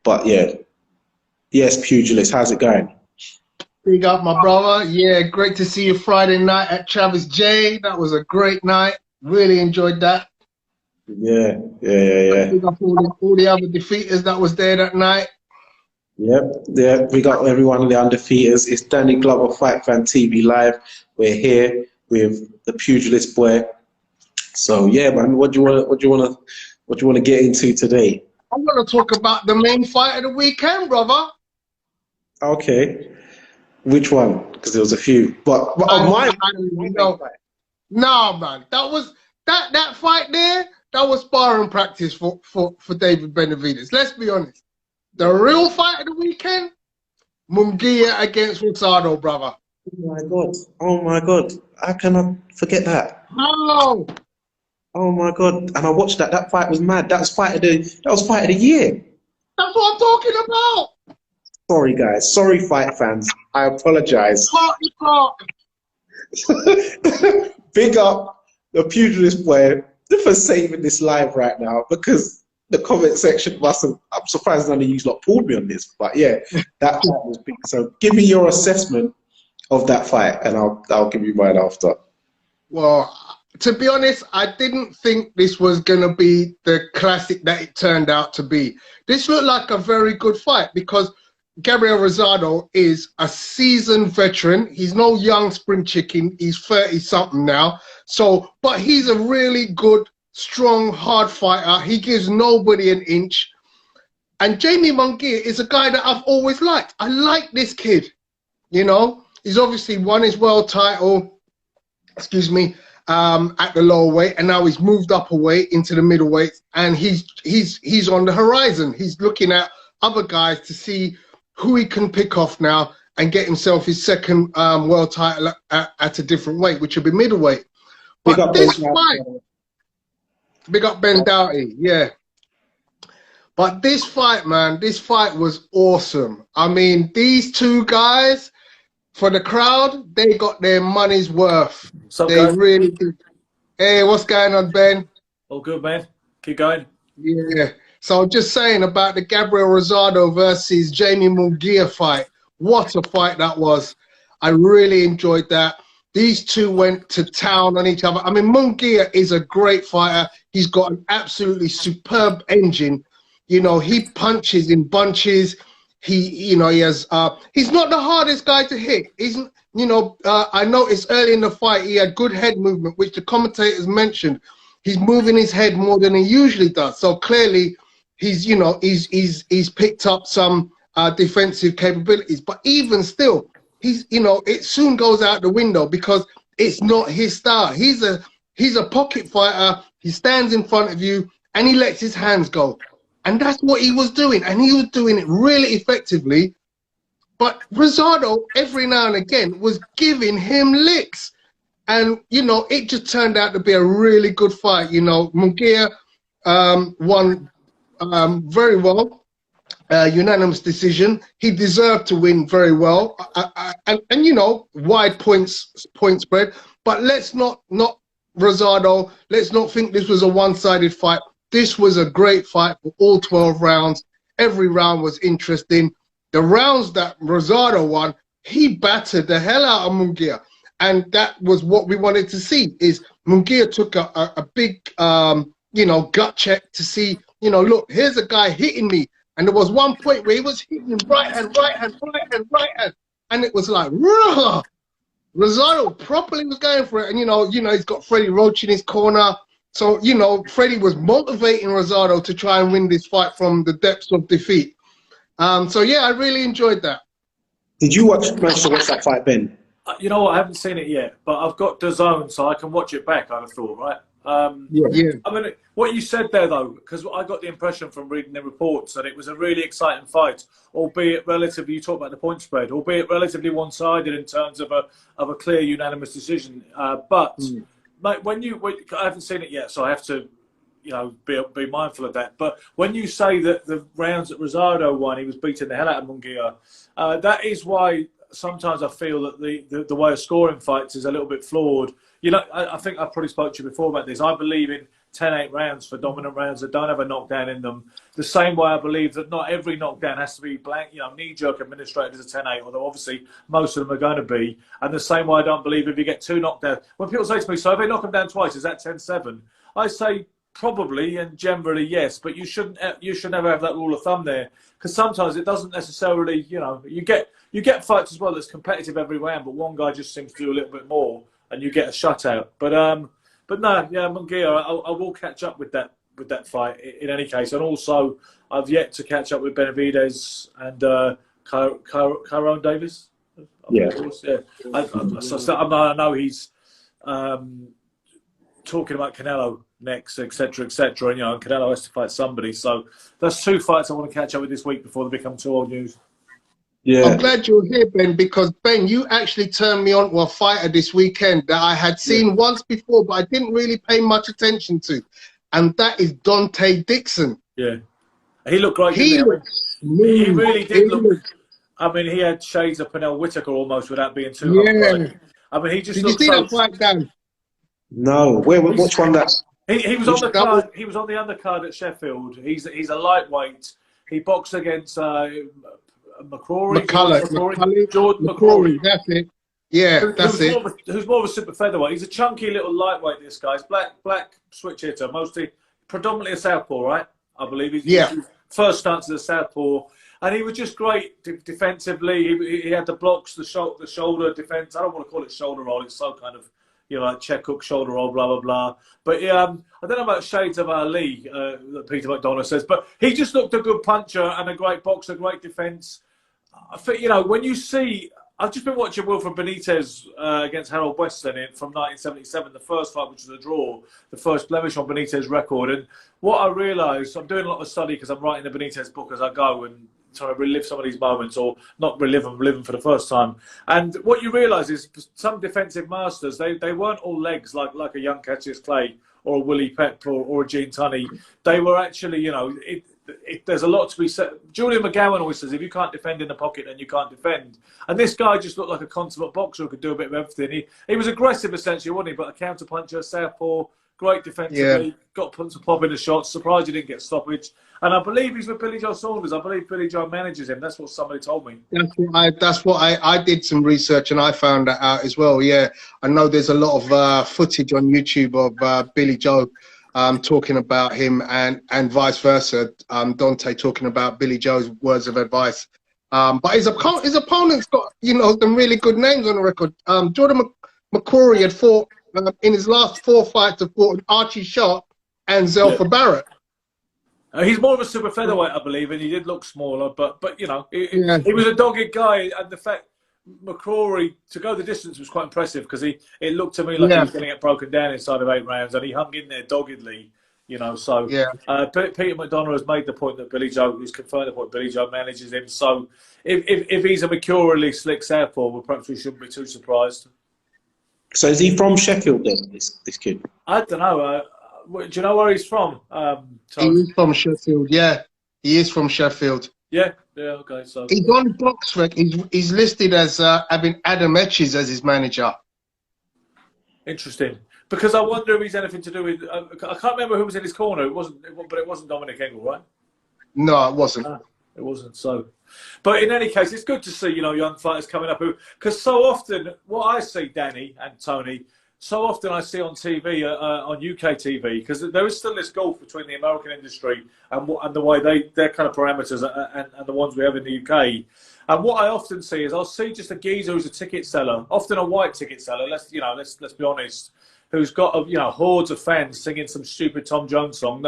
But yeah, yes, pugilist, how's it going? Big up, my brother. Yeah, great to see you Friday night at Travis J. That was a great night. Really enjoyed that. Yeah. Big up all the other defeaters that was there that night. Yep, we got everyone of the undefeaters. It's Danny Glover Fight Fan TV Live. We're here with the pugilist boy. So yeah, man, what do you want to get into today? I'm gonna talk about the main fight of the weekend, brother. Okay, which one? Because there was a few, but I don't know. No, man, that fight there. That was sparring practice for David Benavidez. Let's be honest. The real fight of the weekend, Munguia against Rosado, brother. Oh my God! How can I forget that? Hello. Oh my God! And I watched that. That fight was mad. That was fight of the year. That's what I'm talking about. Sorry, guys. Sorry, fight fans. I apologize. Big up the pugilist boy for saving this live right now, because the comment section mustn't. I'm surprised none of you lot pulled me on this, but yeah, that fight was big. So give me your assessment of that fight, and I'll give you mine after. Well, to be honest, I didn't think this was gonna be the classic that it turned out to be. This looked like a very good fight because Gabriel Rosado is a seasoned veteran. He's no young spring chicken. He's 30-something now. So, but he's a really good, strong, hard fighter. He gives nobody an inch. And Jaime Munguia is a guy that I've always liked. I like this kid. You know, he's obviously won his world title, excuse me, at the lower weight, and now he's moved up a weight into the middleweight, and he's on the horizon. He's looking at other guys to see who he can pick off now and get himself his second world title at a different weight, which will be middleweight. But this fight, big up Ben Doughty, yeah. But this fight, man, this fight was awesome. I mean, these two guys, for the crowd, they got their money's worth. They really did. Hey, what's going on, Ben? All good, man. Keep going. Yeah. So just saying about the Gabriel Rosado versus Jaime Munguia fight. What a fight that was. I really enjoyed that. These two went to town on each other. I mean, Munguia is a great fighter. He's got an absolutely superb engine. You know, he punches in bunches. He has, he's not the hardest guy to hit. He's, I noticed early in the fight, he had good head movement, which the commentators mentioned. He's moving his head more than he usually does. So clearly, he's picked up some defensive capabilities. But even still, it soon goes out the window because it's not his style. He's a pocket fighter. He stands in front of you and he lets his hands go. And that's what he was doing. And he was doing it really effectively. But Rosado, every now and again, was giving him licks. And, it just turned out to be a really good fight. Munguia won very well, unanimous decision. He deserved to win very well. And wide point spread. But let's not Rosado, let's not think this was a one-sided fight. This was a great fight for all 12 rounds. Every round was interesting. The rounds that Rosado won, he battered the hell out of Munguia. And that was what we wanted to see, is Munguia took a big, gut check to see, look, here's a guy hitting me. And there was one point where he was hitting him right hand. And it was like, rah! Rosado properly was going for it. And, he's got Freddie Roach in his corner. So, Freddie was motivating Rosado to try and win this fight from the depths of defeat. So, yeah, I really enjoyed that. Did you manage to watch that fight, Ben? You know what? I haven't seen it yet, but I've got DAZN, so I can watch it back, I'd have thought, right? Yeah. I mean, what you said there, though, because I got the impression from reading the reports that it was a really exciting fight, albeit relatively, you talk about the point spread, albeit relatively one-sided in terms of a clear unanimous decision. Mate, I haven't seen it yet, so I have to, be mindful of that. But when you say that the rounds that Rosado won, he was beating the hell out of Munguia, that is why sometimes I feel that the way of scoring fights is a little bit flawed. I think I probably spoke to you before about this. I believe in 10-8 rounds for dominant rounds that don't have a knockdown in them. The same way I believe that not every knockdown has to be blank, knee-jerk administrated as a 10-8, although obviously most of them are going to be. And the same way I don't believe if you get 2 knockdowns. When people say to me, so if they knock them down twice, is that 10-7? I say probably and generally yes, but you should never have that rule of thumb there, because sometimes it doesn't necessarily, you get fights as well that's competitive every round, but one guy just seems to do a little bit more and you get a shutout. But no, yeah, Munguia, I will catch up with that fight in any case. And also, I've yet to catch up with Benavidez and Tyrone Davis. Yeah. I know he's talking about Canelo next, etc., etc. And Canelo has to fight somebody. So that's 2 fights I want to catch up with this week before they become too old news. Yeah. I'm glad you're here, Ben, because Ben, you actually turned me on to a fighter this weekend that I had seen once before, but I didn't really pay much attention to, and that is Dante Dixon. Yeah, he looked great. He really did look. I mean, he had shades of Pernell Whitaker almost, without being too. Yeah. I mean, he just. Did you see that fight, Dan? No. Which one? That he was on the card. He was on the undercard at Sheffield. He's a lightweight. He boxed against. McCrory, Jordan McCrory. That's it. Yeah, that's it. Who's more of a super featherweight? He's a chunky little lightweight. This guy's black switch hitter, predominantly a southpaw, right? I believe. His first stance as a southpaw, and he was just great defensively. He had the blocks, the shoulder defense. I don't want to call it shoulder roll. It's so kind of like check hook, shoulder roll, blah blah blah. But I don't know about shades of Ali that Peter McDonough says, but he just looked a good puncher and a great boxer, great defense. I think, when you see, I've just been watching Wilfred Benitez against Harold Weston from 1977, the first fight, which was a draw, the first blemish on Benitez's record. And what I realised, I'm doing a lot of study because I'm writing the Benitez book as I go and trying to relive some of these moments, or not relive them, live them for the first time. And what you realise is some defensive masters, they weren't all legs like a young Cassius Clay or a Willie Pep or a Gene Tunney. They were actually, there's a lot to be said. Julian McGowan always says, if you can't defend in the pocket, then you can't defend. And this guy just looked like a consummate boxer who could do a bit of everything. He was aggressive, essentially, wasn't he? But a counter-puncher, southpaw, great defensively, got some pop in the shots. Surprised he didn't get stoppage. And I believe he's with Billy Joe Saunders. I believe Billy Joe manages him. That's what somebody told me. That's what I did some research and I found that out as well. Yeah, I know there's a lot of footage on YouTube of Billy Joe talking about him and vice versa. Dante talking about Billy Joe's words of advice. But his opponent's got some really good names on the record. Jordan McCrory had fought in his last 4 fights. Had fought Archie Sharp and Zelfa Barrett. He's more of a super featherweight, I believe, and he did look smaller. But he was a dogged guy, and the fact McCrory to go the distance was quite impressive because it looked to me like he was going to get broken down inside of 8 rounds, and he hung in there doggedly. So Peter McDonough has made the point that Billy Joe, he's confirmed the point Billy Joe manages him. So if he's a mercurially slick southpaw, well, perhaps we shouldn't be too surprised. So is he from Sheffield then, this kid? I don't know. Do you know where he's from? He is from Sheffield. Yeah, he is from Sheffield. Yeah. Okay. So he's on Boxrec. He's listed as having Adam Etches as his manager. Interesting, because I wonder if he's anything to do with. I can't remember who was in his corner. It wasn't Dominic Engel, right? No, it wasn't. It wasn't. So, but in any case, it's good to see young fighters coming up because so often what I see, Danny and Tony. So often I see on TV, on UK TV, because there is still this gulf between the American industry and the way their kind of parameters and the ones we have in the UK. And what I often see is I'll see just a geezer who's a ticket seller, often a white ticket seller. Let's be honest, who's got hordes of fans singing some stupid Tom Jones song,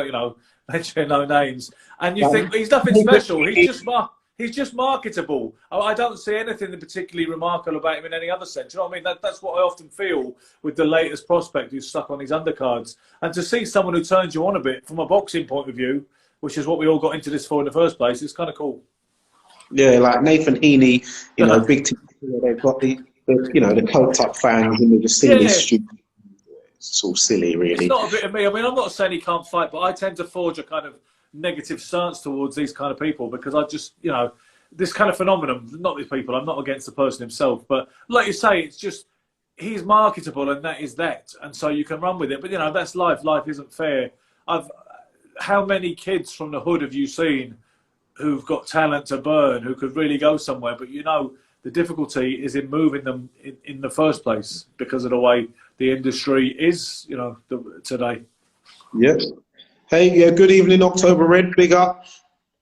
mentioning no names, and you think he's nothing special. He's just marketable. I don't see anything particularly remarkable about him in any other sense. You know what I mean? That's what I often feel with the latest prospect who's stuck on these undercards. And to see someone who turns you on a bit from a boxing point of view, which is what we all got into this for in the first place, it's kind of cool. Yeah, like Nathan Heaney, big team. They've got the coked up fans, and they're just seeing this stupid. It's all silly, really. It's not a bit of me. I mean, I'm not saying he can't fight, but I tend to forge a kind of negative stance towards these kind of people because I just, this kind of phenomenon, not these people, I'm not against the person himself, but like you say, it's just, he's marketable, and that is that, and so you can run with it. But you know, that's life. Life isn't fair. How many kids from the hood have you seen who've got talent to burn, who could really go somewhere? But you know, the difficulty is in moving them in the first place because of the way the industry is, you know, today. Yep. Hey, yeah, good evening, October Red, big up.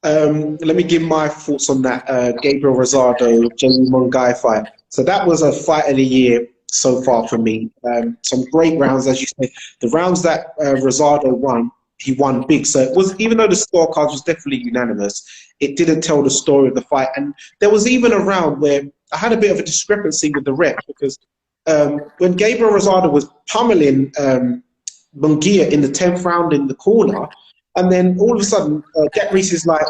Let me give my thoughts on that Gabriel Rosado, Jaime Munguia fight. So that was a fight of the year so far for me. Some great rounds, as you say. The rounds that Rosado won, he won big. So it was, even though the scorecards was definitely unanimous, it didn't tell the story of the fight. And there was even a round where I had a bit of a discrepancy with the ref, because when Gabriel Rosado was pummeling Munguia in the 10th round in the corner, and then all of a sudden Jack Reese is like,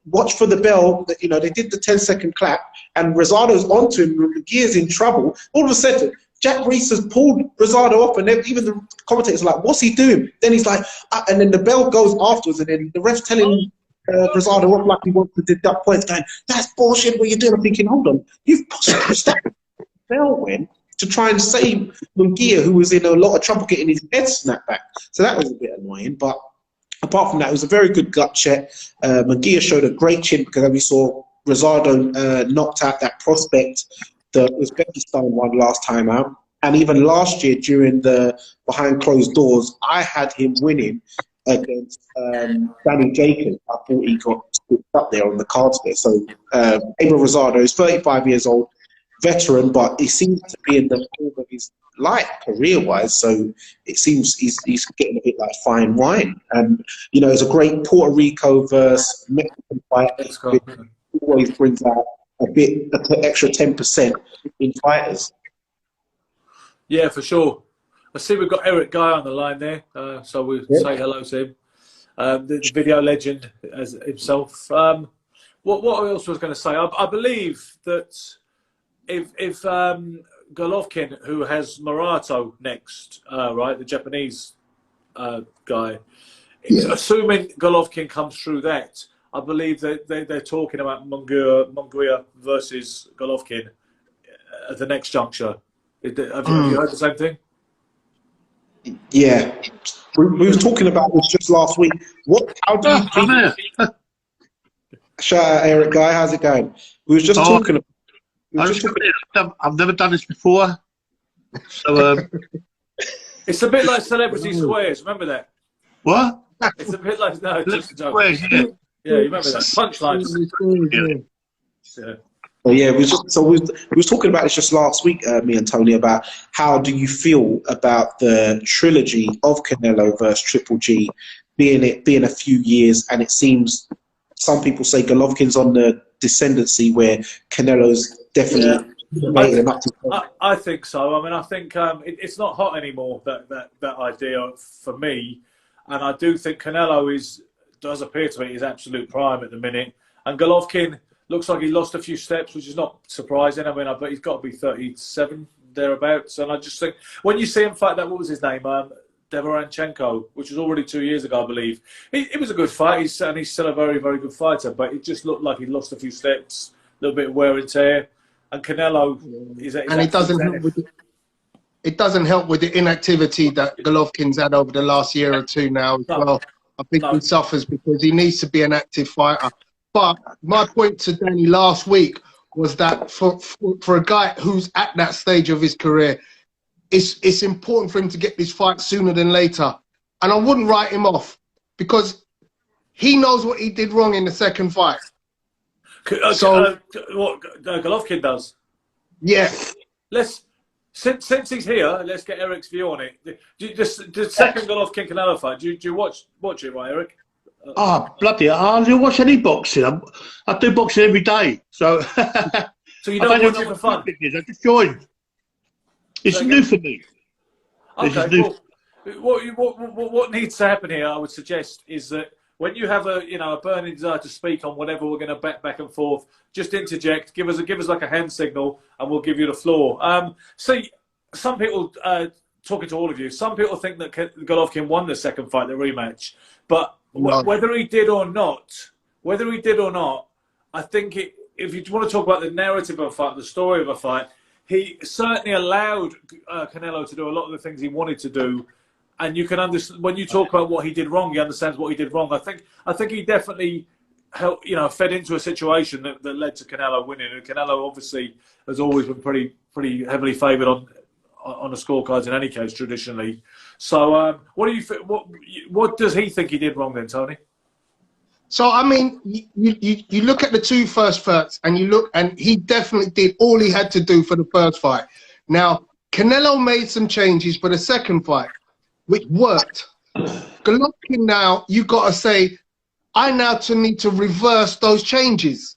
watch for the bell. That, you know, they did the 10-second clap, and Rosado's onto him. Munguia's in trouble. All of a sudden, Jack Reese has pulled Rosado off, and even the commentators are like, what's he doing? Then he's like, and then the bell goes afterwards, and then the ref's telling Rosado off like he wants to deduct points, going, that's bullshit, what are you doing? I'm thinking, hold on, you've pushed the bell went to try and save Munguia, who was in a lot of trouble getting his head snapped back. So that was a bit annoying, but apart from that, it was a very good gut check. Munguia showed a great chin, because we saw Rosado knocked out that prospect that Uzbekistan won last time out. And even last year, during the behind closed doors, I had him winning against Danny Jacobs. I thought he got up there on the cards there. So Gabriel Rosado is 35 years old, veteran, but he seems to be in the form of his life career-wise. So it seems he's getting a bit like fine wine. And you know, it's a great Puerto Rico versus Mexican fight. It always brings out a bit an extra 10% in fighters. Yeah, for sure. I see we've got Eric Guy on the line there, so we'll say hello to him. The video legend as himself. What else was going to say? I believe that if Golovkin, who has Murato next, right, the Japanese guy, assuming Golovkin comes through that, I believe that they're talking about Munguia versus Golovkin at the next juncture. Have you heard the same thing? Yeah, we were talking about this just last week. How do you think? Shout out Eric Guy, how's it going? We was just talking. I've never done this before, so it's a bit like Celebrity Squares. Remember that? What? It's a bit like just a joke. Squares, yeah. Yeah, you remember that? Punchlines. Yeah. So yeah, we was talking about this just last week, me and Tony, about how do you feel about the trilogy of Canelo versus Triple G being a few years, and it seems some people say Golovkin's on the descendancy where Canelo's definitely making him up to. I think so. I mean, I think it's not hot anymore, that idea for me, and I do think Canelo does appear to be his absolute prime at the minute, and Golovkin looks like he lost a few steps, which is not surprising. I mean, I bet he's got to be 37 thereabouts, and I just think when you see him fight that, what was his name, Devoranchenko, which was already 2 years ago, I believe. It was a good fight, he's still a very, very good fighter, but it just looked like he lost a few steps, a little bit of wear and tear. And Canelo is and it doesn't help with it doesn't help with the inactivity that Golovkin's had over the last year or two now as well. I think he suffers because he needs to be an active fighter. But my point to Danny last week was that for a guy who's at that stage of his career, it's important for him to get this fight sooner than later. And I wouldn't write him off, because he knows what he did wrong in the second fight. So what Golovkin does? Yeah. Since he's here, let's get Eric's view on it. The second Golovkin Canelo fight, do you watch it, right, Eric? Oh, bloody hell. I don't watch any boxing. I do boxing every day. So, so you don't watch it for fun? I just joined. It's new for me. Okay, what needs to happen here, I would suggest, is that when you have a burning desire to speak on whatever we're going to bet back and forth, just interject, give us like a hand signal, and we'll give you the floor. See, some people, talking to all of you, some people think that Golovkin won the second fight, the rematch, but whether he did or not, I think if you want to talk about the narrative of a fight, the story of a fight, he certainly allowed Canelo to do a lot of the things he wanted to do. And you can understand when you talk about what he did wrong, he understands what he did wrong. I think he definitely helped, fed into a situation that led to Canelo winning. And Canelo obviously has always been pretty heavily favoured on the scorecards in any case traditionally. So what do you think? What does he think he did wrong then, Tony? So I mean, you look at the two first fights, and you look, and he definitely did all he had to do for the first fight. Now Canelo made some changes for the second fight, which worked. Golovkin, now you got to say, I now need to reverse those changes.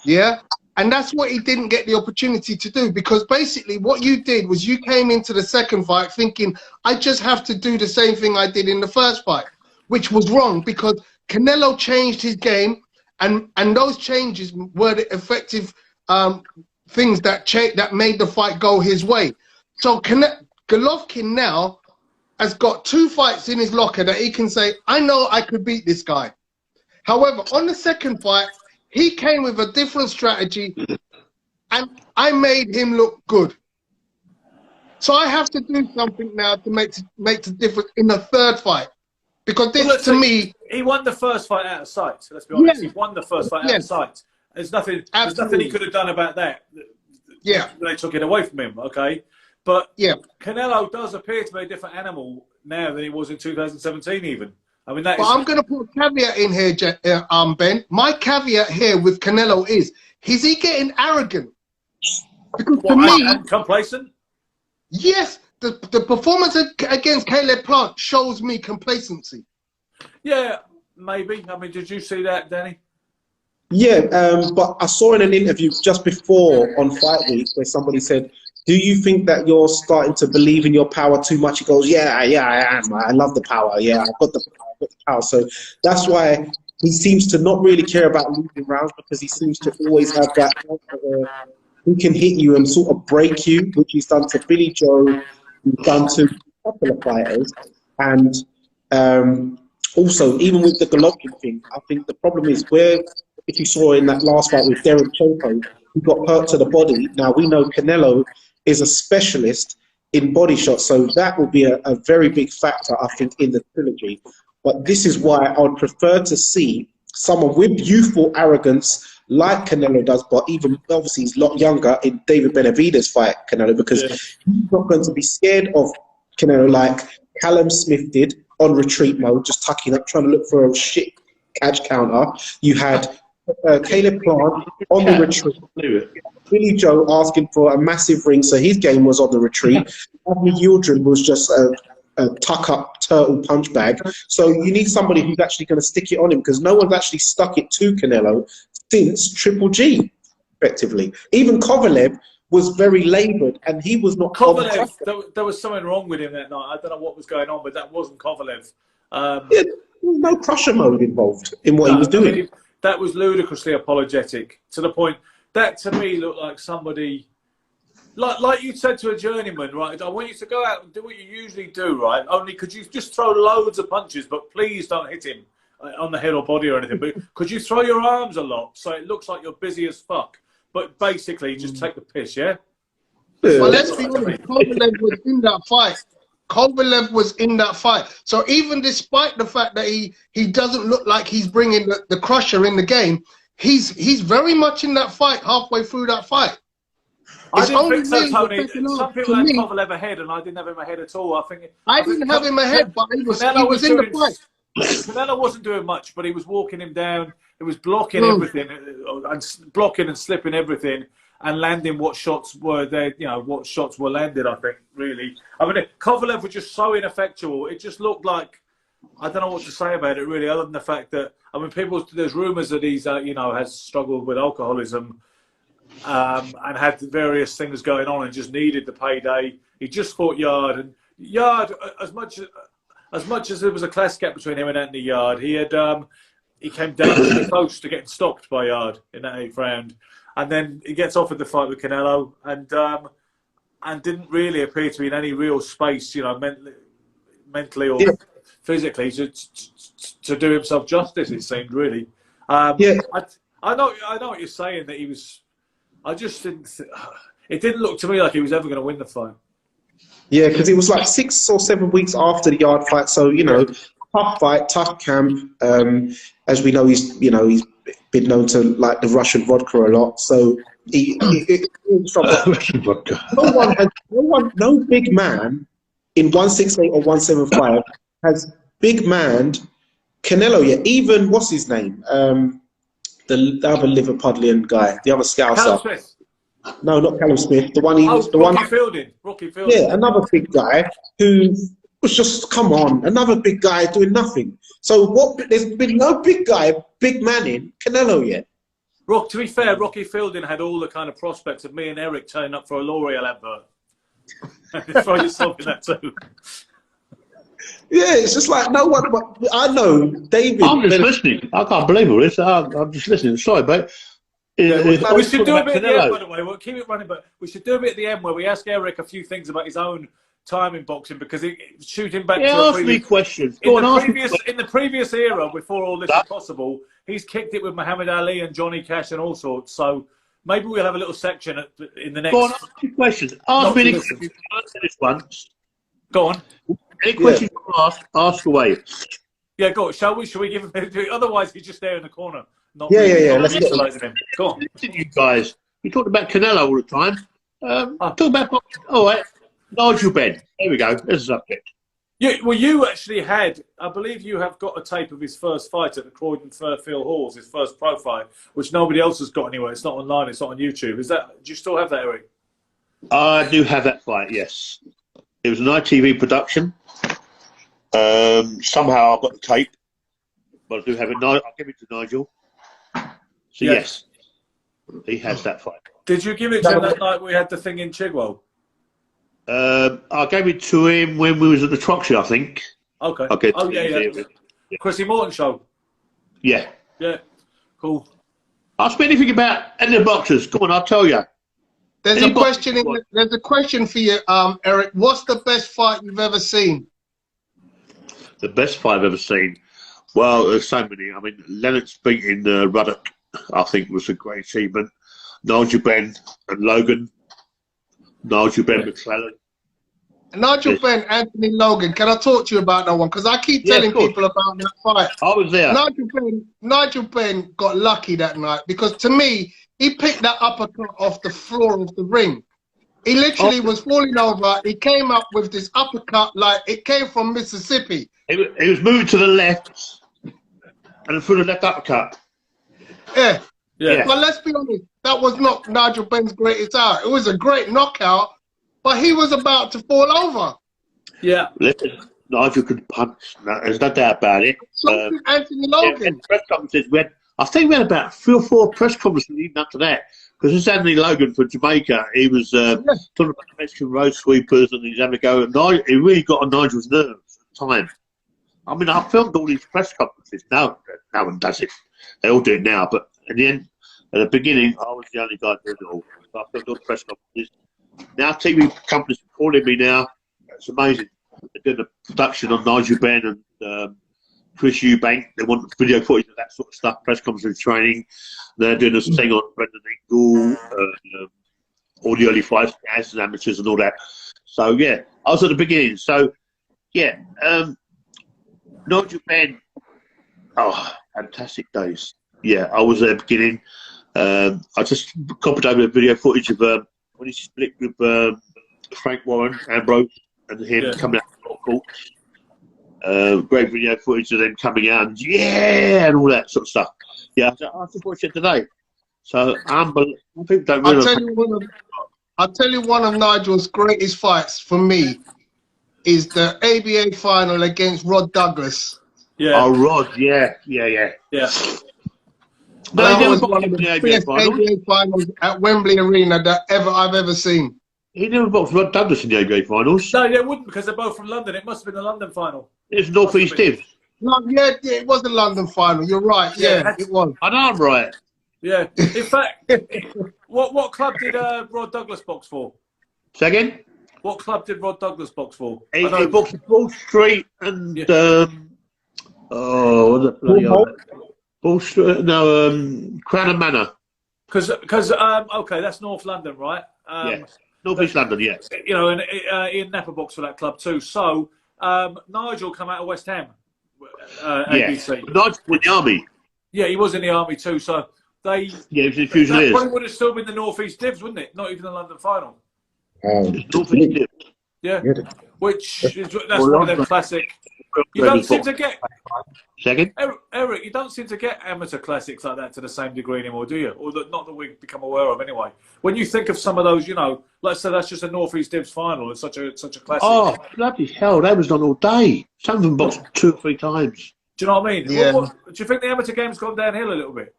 Yeah, and that's what he didn't get the opportunity to do, because basically what you did was you came into the second fight thinking, I just have to do the same thing I did in the first fight, which was wrong, because Canelo changed his game, and those changes were the effective things that made the fight go his way. So Golovkin now has got 2 fights in his locker that he can say, I know I could beat this guy. However, on the second fight, he came with a different strategy, and I made him look good. So I have to do something now to make the difference in the third fight. Because this, to me... He won the first fight out of sight, let's be honest. Yeah. He won the first fight out of sight. There's nothing he could have done about that. Yeah. They took it away from him, okay? But yeah, Canelo does appear to be a different animal now than he was in 2017 even. I mean, that but I'm going to put a caveat in here, Ben. My caveat here with Canelo is he getting arrogant? Because to me... complacent? Yes, the performance against Caleb Plant shows me complacency. Yeah, maybe. I mean, did you see that, Danny? Yeah, but I saw in an interview just before on Fight Week where somebody said, do you think that you're starting to believe in your power too much? He goes, yeah, I am. I love the power. Yeah, I've got the power. So that's why he seems to not really care about losing rounds, because he seems to always have that who can hit you and sort of break you, which he's done to Billy Joe, he's done to a couple of fighters. And also, even with the Golovkin thing, I think the problem is where, if you saw in that last fight with Derek Chenko, who got hurt to the body. Now, we know Canelo is a specialist in body shots, so that will be a very big factor, I think, in the trilogy. But this is why I would prefer to see someone with youthful arrogance like Canelo does, but even obviously he's a lot younger, in David Benavidez fight Canelo, because he's not going to be scared of Canelo like Callum Smith did on retreat mode, just tucking up, trying to look for a shit catch counter. You had Caleb Plant on the retreat. Billy Joe asking for a massive ring, so his game was on the retreat. Anthony Yildirim was just a tuck-up turtle punch bag. So you need somebody who's actually going to stick it on him, because no one's actually stuck it to Canelo since Triple G, effectively. Even Kovalev was very laboured, and he was not... Kovalev, there was something wrong with him that night. I don't know what was going on, but that wasn't Kovalev. Yeah, there was no crusher mode involved in what he was doing. I mean, that was ludicrously apologetic, to the point that to me looked like somebody, like you said to a journeyman, right? I want you to go out and do what you usually do, right? Only could you just throw loads of punches, but please don't hit him on the head or body or anything. But could you throw your arms a lot so it looks like you're busy as fuck? But basically, just take the piss, yeah? Well, let's be honest, Kovalev was in that fight. Kovalev was in that fight. So even despite the fact that he doesn't look like he's bringing the crusher in the game, he's very much in that fight, halfway through that fight. I didn't think so, Tony. Some people had Kovalev ahead, and I didn't have him ahead at all. I didn't have him ahead, but he was in the fight. Canelo wasn't doing much, but he was walking him down. He was blocking everything, and blocking and slipping everything, and landing what shots were there. You know, what shots were landed. I think really. I mean, Kovalev was just so ineffectual. It just looked like, I don't know what to say about it really, other than the fact that, I mean, there's rumours that he's has struggled with alcoholism, and had various things going on, and just needed the payday. He just fought Yard, and Yard, as much as there was a class gap between him and Anthony Yard, he came dangerously close to getting stopped by Yard in that 8th round, and then he gets offered the fight with Canelo, and didn't really appear to be in any real space, mentally or physically, to do himself justice. It seemed really. I know what you're saying, that he was. I just didn't. it didn't look to me like he was ever going to win the fight. Yeah, because it was like 6 or 7 weeks after the yard fight, so you know, tough fight, tough camp. As we know, he's been known to like the Russian vodka a lot, so Russian vodka. No big man in 168 or 175 has big man Canelo yet. Even what's his name? The other Liverpudlian guy, the other Scouser. Callum Smith. No, not Callum Smith. The one Rocky Fielding. Rocky Fielding. Yeah, another big guy who was just, come on, another big guy doing nothing. So what? There's been no big man in Canelo yet. To be fair, Rocky Fielding had all the kind of prospects of me and Eric turning up for a L'Oreal advert. Throw yourself in that too. Yeah, it's just like no one. I know David. I'm just listening. I can't believe all this. I'm just listening. Sorry, but. We should do a bit at the end, by the way. We'll keep it running, but we should do a bit at the end where we ask Eric a few things about his own time in boxing, because shooting back to ask me questions. In the previous era, before all this was possible, he's kicked it with Muhammad Ali and Johnny Cash and all sorts. So maybe we'll have a little section in the next. Go on, ask me questions. Ask me any questions. Answer this once. Go on. Any questions you want to ask away. Yeah, go on. Should we give him? Otherwise, he's just there in the corner. Yeah. Let's get him. Go on. Listen, you guys. You talk about Canelo all the time. Talk about boxing. All right. Nigel Benn. There we go. There's the subject. You actually had, I believe you have got a tape of his first fight at the Croydon Fairfield Halls, his first pro fight, which nobody else has got anywhere. It's not online. It's not on YouTube. Do you still have that, Eric? I do have that fight, yes. It was an ITV production. Somehow I got the tape, but I do have it. I'll give it to Nigel. So yes, he has that fight. Did you give it to him that night we had the thing in Chigwell? I gave it to him when we was at the Troxy, I think. Okay. Yeah. Chrissy Morton show. Yeah. Yeah. Cool. Ask me anything about any of the boxers. Come on, I'll tell you. There's a question for you, Eric. What's the best fight you've ever seen? The best fight I've ever seen. Well, there's so many. I mean, Lennox beating Ruddock, I think, was a great achievement. Nigel Benn and Logan. Nigel Benn, McClellan. Nigel Benn, Anthony Logan. Can I talk to you about that one? Because I keep telling people about that fight. I was there. Nigel Benn got lucky that night, because to me, he picked that uppercut off the floor of the ring. He literally was falling over. He came up with this uppercut like it came from Mississippi. He was moving to the left and threw the left uppercut. Yeah. But let's be honest, that was not Nigel Benn's greatest hour. It was a great knockout, but he was about to fall over. Yeah. Listen, Nigel could punch. There's no doubt about it. So did Anthony Logan. Press conferences, I think we had about 3 or 4 press conferences even after that. Because this Anthony Logan from Jamaica, he was talking about the Mexican road sweepers and he's having a go. And he really got on Nigel's nerves at the time. I mean, I filmed all these press conferences. No one does it. They all do it now. But in the end, at the beginning, I was the only guy doing it all. So I filmed all the press conferences. Now TV companies are calling me now. It's amazing. They're doing a production on Nigel Benn and Chris Eubank. They want video footage of that sort of stuff, press conference training. They're doing this thing on Brendan Ingle, all the early fights, as amateurs and all that. So, yeah, I was at the beginning. So, yeah, Nigel Benn, fantastic days. Yeah, I was at the beginning. I just copied over the video footage of when he split with Frank Warren, Ambrose, and him coming out of the court. Great video footage of them coming out and all that sort of stuff. Yeah, I just watched it today. So unbelievable. People don't realise. I'll tell you one of Nigel's greatest fights for me is the ABA final against Rod Douglas. Yeah. Oh, Rod. Yeah. That was one of the best ABA finals at Wembley Arena that I've ever seen. He never boxed Rod Douglas in the ABA finals. No, they wouldn't, because they're both from London. It must have been the London final. It's North East Div. No, it was the London final. You're right. Yeah, it was. I know I'm right. Yeah. In fact, what club did Rod Douglas box for? Say again? What club did Rod Douglas box for? He boxed at Ball Street and Ball Street. No, Crown and Manor. Because okay, that's North London, right? North East London, yeah. You know, and Ian Napper boxed for that club too. So Nigel come out of West Ham, ABC. Nigel was in the army. Yeah, he was in the army too. So they he was in Fusiliers. That probably would have still been the North East Divs, wouldn't it? Not even the London final. North East Divs. Yeah, which is one of them classic. You don't seem to get Eric. You don't seem to get amateur classics like that to the same degree anymore, do you? Or not that we've become aware of, anyway. When you think of some of those, you know, let's say that's just a North East Divs final. It's such a classic. Oh bloody hell! That was on all day. Some of them boxed 2 or 3 times. Do you know what I mean? Yeah. Do you think the amateur game's gone downhill a little bit?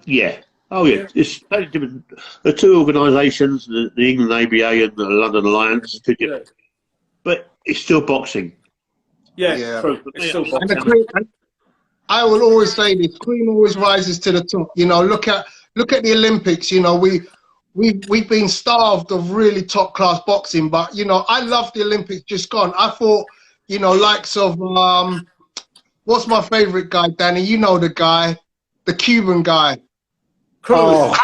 Yeah. Oh yeah. It's totally different. The 2 organisations, the England ABA and the London Alliance, but it's still boxing. Yeah. True. It's still boxing. And the cream, I will always say this: cream always rises to the top. You know, look at the Olympics. You know, we've been starved of really top class boxing, but you know, I love the Olympics just gone. I thought, you know, likes of what's my favourite guy, Danny? You know the guy, the Cuban guy. Cruz.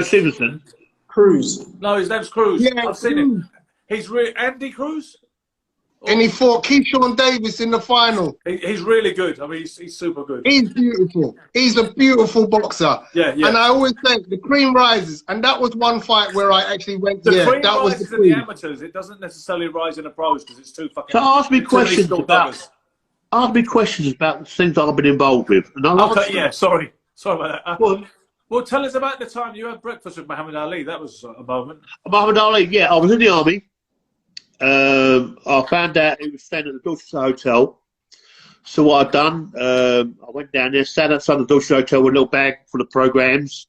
Stevenson. Cruz. No, his name's Cruz. Yeah, I've seen him. He's Andy Cruz. And he fought Keyshawn Davis in the final. He's really good. I mean, he's super good. He's beautiful. He's a beautiful boxer. Yeah. And I always say the cream rises, and that was one fight where I actually went. The cream that was rises the in cream. the amateurs. It doesn't necessarily rise in the pros because it's too fucking. So ask me questions about the things that I've been involved with. And yeah. Sorry about that. Well, tell us about the time you had breakfast with Muhammad Ali. That was a moment. Muhammad Ali, yeah, I was in the army. I found out he was staying at the Dorchester Hotel. So what I'd done, I went down there, sat outside the Dorchester Hotel with a little bag full of programmes,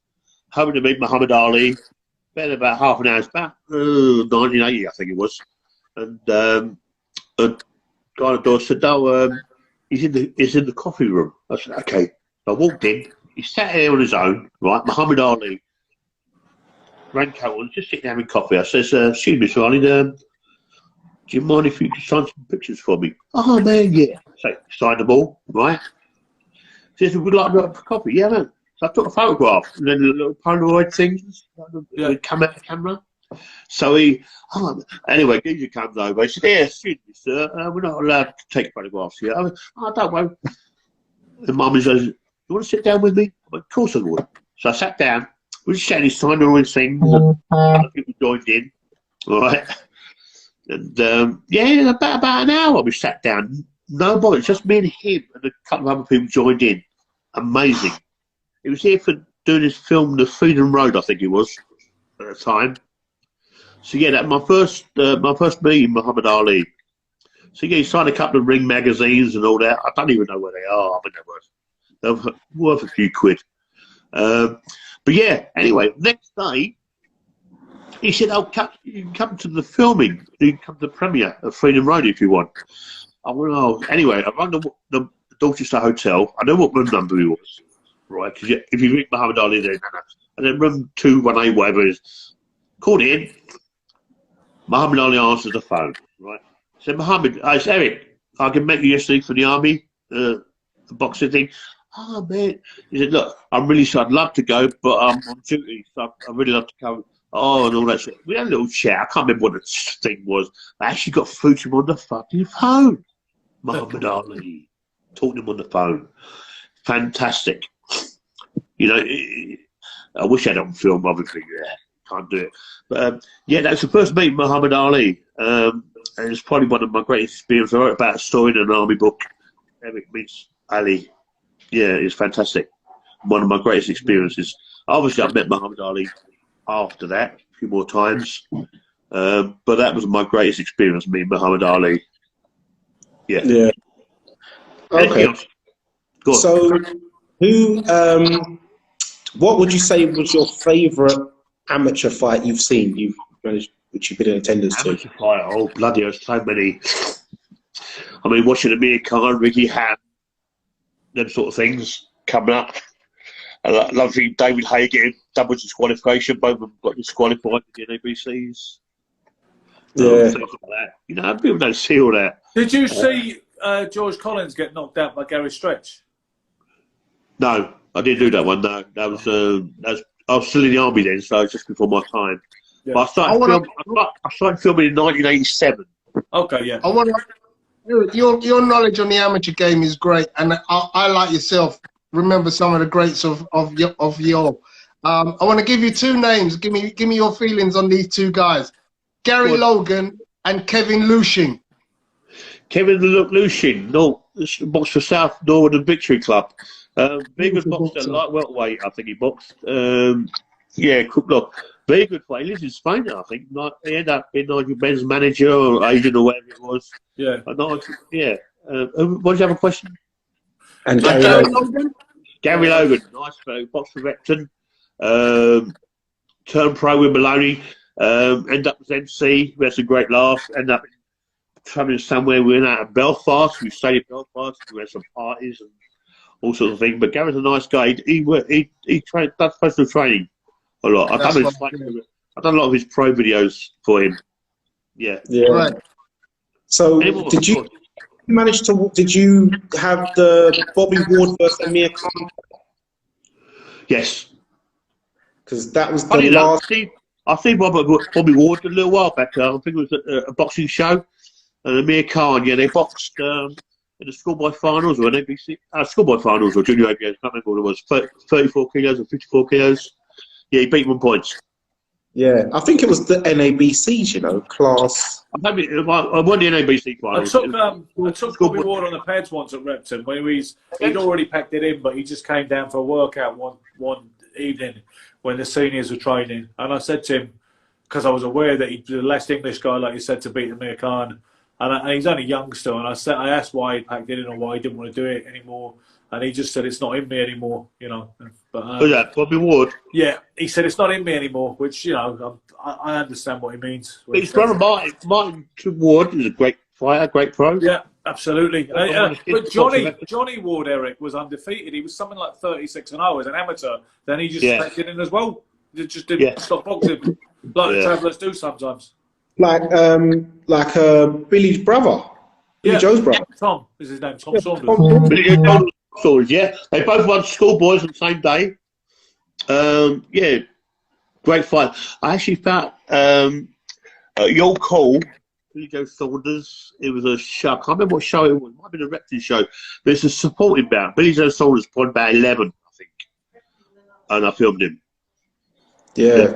hoping to meet Muhammad Ali. Spent about half an hour, about 1980, I think it was. And a guy on the door said, he's in the coffee room. I said, okay. So I walked in. He sat here on his own, right? Muhammad Ali, raincoat on, just sitting having coffee. I says, excuse me, sir, I need, do you mind if you could sign some pictures for me? Oh, man, yeah. So signed them all, right? He says, would you like to have a coffee? Yeah, man. So I took a photograph, and then the little Polaroid things, camera. So anyway, Geezer comes over. He said, yeah, excuse me, sir, we're not allowed to take photographs here. I went, oh, don't worry. And Mum says, you want to sit down with me? I went, of course I would. So I sat down. We just sat and he signed all his things. And other people joined in. All right. And, about an hour we sat down. Nobody, just me and him and a couple of other people joined in. Amazing. He was here for doing his film, The Freedom Road, I think it was, at the time. So, yeah, that my first meeting, Muhammad Ali. So, yeah, he signed a couple of Ring magazines and all that. I don't even know where they are. I mean, they're worth a few quid. But yeah, anyway, next day, he said, you can come to the filming. You can come to the premiere of Freedom Road if you want. I went, oh, anyway, I rang the Dorchester Hotel. I know what room number he was, right? Because if you ring Muhammad Ali, and then room 218, whatever it is, called in. Muhammad Ali answered the phone, right? I said, Muhammad, it's Eric. I can make you yesterday for the army, the boxing thing. Oh, man. He said, look, I'm really sorry. I'd love to go, but I'm on duty, so I'd really love to come. Oh, and all that shit. We had a little chat. I can't remember what the thing was. I actually got through to him on the fucking phone. Muhammad Ali. Talking to him on the phone. Fantastic. You know, I wish I had on film, obviously. Yeah, can't do it. But, yeah, that's the first meeting with Muhammad Ali. And it's probably one of my greatest experiences. I wrote about a story in an army book. Eric meets Ali. Yeah, it's fantastic. One of my greatest experiences. Obviously, I met Muhammad Ali after that a few more times. But that was my greatest experience, meeting Muhammad Ali. Yeah. Yeah. Okay. So, what would you say was your favourite amateur fight you've seen, which you've been in attendance to? Amateur fight? Oh, bloody hell, so many. I mean, watching Amir Khan, Ricky Ham, them sort of things coming up. I love seeing David Hay getting double disqualification. Both of them got disqualified in the NABCs. Yeah. Things like that. You know, people don't see all that. Did you see George Collins get knocked out by Gary Stretch? No, I didn't do that one. No, that was I was still in the army then, so just before my time. Yeah. But I started filming in 1987. Okay, yeah. I want your knowledge on the amateur game is great, and I like yourself. Remember some of the greats of your. I want to give you two names. Give me your feelings on these two guys, Gary Logan and Kevin Lushin. Kevin Lushin, boxed for South Northern Victory Club. Very good boxer, light welterweight, I think he boxed. Yeah, look, very good fight. He lives in Spain now, I think. He ended up being Nigel Benn's manager or agent or whatever it was. Yeah. Yeah. What did you have a question? And Gary Logan. Gary Logan, nice fellow, boxed for Repton. Turned pro with Maloney. Ended up as MC. We had some great laughs. Ended up travelling somewhere. We went out of Belfast. We stayed in Belfast. We had some parties and all sorts of things. But Gary's a nice guy. He does personal training a lot. I've done a lot of his pro videos for him. Yeah. Yeah. Right. So did you have the Bobby Ward versus Amir Khan? Yes. Because that was the last. I think Bobby Ward a little while back. I think it was a boxing show. And Amir Khan, yeah, they boxed in the schoolboy finals or an NBC schoolboy finals or junior ABS. I can't remember what it was. 34 kilos or 54 kilos. Yeah, he beat 1 point. Yeah, I think it was the NABCs, class. I won the NABC finals. I took Bobby Ward on the pads once at Repton when he'd already packed it in, but he just came down for a workout one evening when the seniors were training. And I said to him, because I was aware that he's the last English guy, like you said, to beat Amir Khan. And he's only young still. And I asked why he packed it in or why he didn't want to do it anymore. And he just said, it's not in me anymore, But, who's that, Bobby Ward? Yeah, he said, it's not in me anymore, which, I understand what he means. His brother Martin Ward is a great fighter, great pro. Yeah, absolutely. But Johnny Ward, Eric, was undefeated. He was something like 36-0 as an amateur. Then he just packed it in as well. He just didn't stop boxing, like the travellers do sometimes. Like Billy's brother. Billy Joe's brother. Tom is his name, Tom Saunders. Billy Joe Saunders, yeah. They both won schoolboys on the same day. Yeah, great fight. I actually found Your Call, Billy Joe Saunders, it was a show. I can't remember what show it was. It might have been a Repton show. But it's a supporting bout. Billy Joe Saunders won about 11, I think. And I filmed him. Yeah,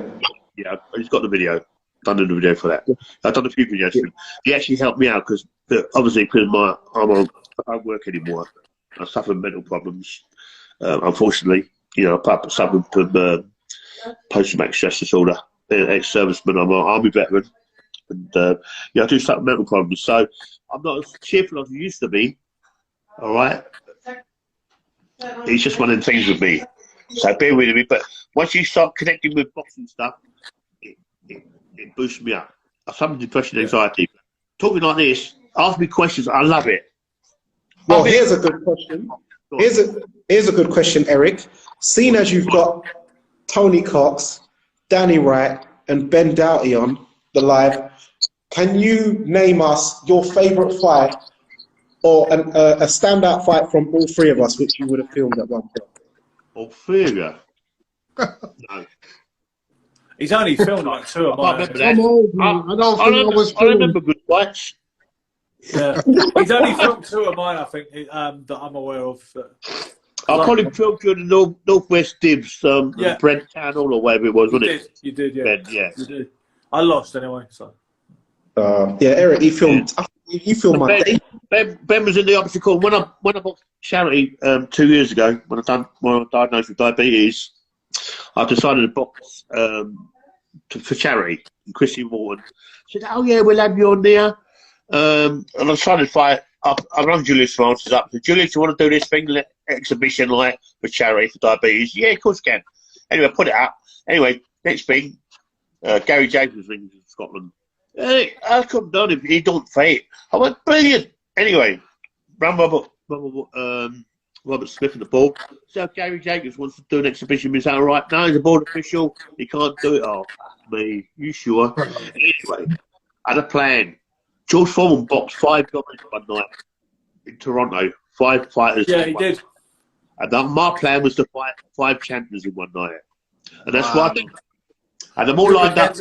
he's got the video. Done the video for that. I've done a few videos for him. He actually helped me out because obviously I don't work anymore. I suffer mental problems. Unfortunately, I suffer from post-traumatic stress disorder. Ex-serviceman. I'm an army veteran, and I do suffer mental problems. So I'm not as cheerful as I used to be. All right, it's just one of the things with me. So bear with me. But once you start connecting with boxing stuff, it boosts me up. I suffer depression, anxiety. Talking like this, ask me questions. I love it. Well, here's a good question. Here's a good question, Eric. Seeing as you've got Tony Cox, Danny Wright, and Ben Doughty on the live, can you name us your favourite fight or a standout fight from all three of us, which you would have filmed at one point? All three of you? No. He's only filmed like 2 of mine. I remember good fights. Yeah, he's only filmed 2 of mine, I think, that I'm aware of. I probably filmed you in the Northwest Dibs, the Brent Channel or whatever it was, wasn't it? You did, yeah. Ben, yeah. You did. I lost anyway, so. Eric, he filmed. You filmed my day. Ben was in the opposite corner. When I boxed charity 2 years ago, when I was diagnosed with diabetes, I decided to box for charity. And Chrissy Morton said, "Oh yeah, we'll have you on there." And I decided to fight. I run Julius Francis up. So, Julius, you want to do this thing, exhibition like for charity for diabetes? Yeah, of course you can. Anyway, I put it up. Anyway, next thing, Gary James was in Scotland. I couldn't done if he don't fight. I went, brilliant. Anyway, ran Robert Smith in the ball. So Gary Jacobs wants to do an exhibition. Is that all right? No, he's a board official. He can't do it. Oh, me. You sure? Anyway, I had a plan. George Foreman boxed 5 guys one night in Toronto. 5 fighters. Yeah, he did. And my plan was to fight 5 champions in one night. And that's what I did. And I'm all lined up.